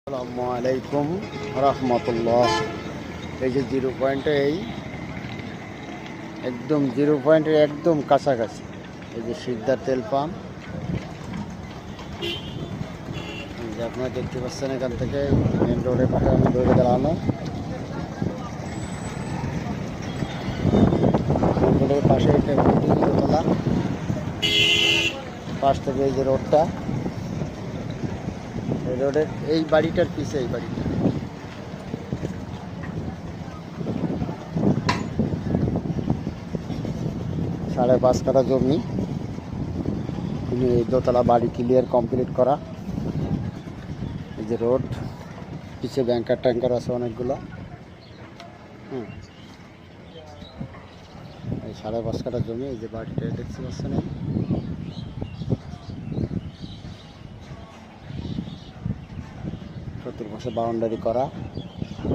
আসসালামু আলাইকুম রহমতুল্লাহ। এই যে জিরো পয়েন্টে একদম জিরো পয়েন্টের একদম কাছাকাছি এই যে সিকদার তেল পাম্প। এই যে আপনারা দেখতে পাচ্ছেন এখান থেকে মেন রোডের পাশে আমি দৌড়ে দাঁড়ানো। রোডের পাশে একটা দোতলা, পাশ থেকে এই যে রোডটা, এই রোডের এই বাড়িটার পিছে এই বাড়িটা। সাড়ে 5 কাঠা জমি, এই দোতলা বাড়ি ক্লিয়ার কমপ্লিট করা। এই যে রোড, পিছে ব্যাংকার ট্যাঙ্কার আছে অনেকগুলো। এই 5.5 কাঠা জমি, এই যে বাড়িটা দেখতে পাচ্ছেন। চতুর্পাশে বাউন্ডারি করা।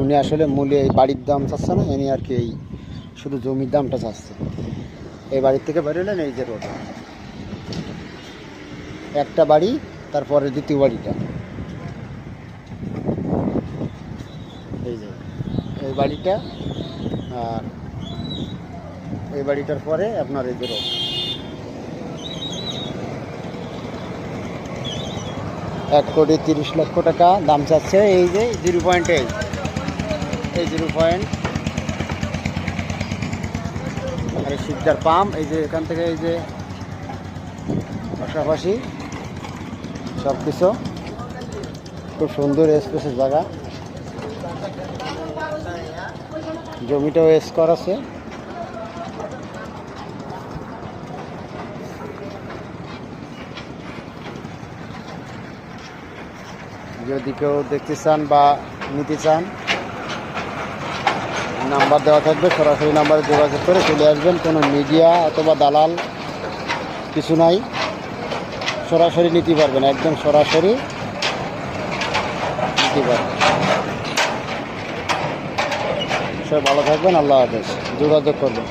উনি আসলে মূলে এই বাড়ির দাম চাচ্ছে না, এনে আর কি এই শুধু জমির দামটা চাচ্ছে। এই বাড়ির থেকে বেরোলেন এই যে রোড, একটা বাড়ি, তারপরে দ্বিতীয় বাড়িটা, এই যে এই বাড়িটা, আর এই বাড়িটার পরে আপনার এই যে রোড। 1,30,00,000 টাকা দাম চাচ্ছে। এই যে 0.8, এই 0 পয়েন্ট, আর সিকদার পাম্প। এই যে এখান থেকে এই যে পাশাপাশি সব কিছু খুব সুন্দর স্পেসের জায়গা। জমিটাও স্কোয়ার আছে। যদি কেউ দেখতে চান বা নিতে চান, নাম্বার দেওয়া থাকবে, সরাসরি নাম্বারে যোগাযোগ করে চলে আসবেন। কোনো মিডিয়া অথবা দালাল কিছু নাই, সরাসরি নিতে পারবেন, একদম সরাসরি নিতে পারবেন। সবাই ভালো থাকবেন, আল্লাহ হাফেজ। যোগাযোগ করবেন।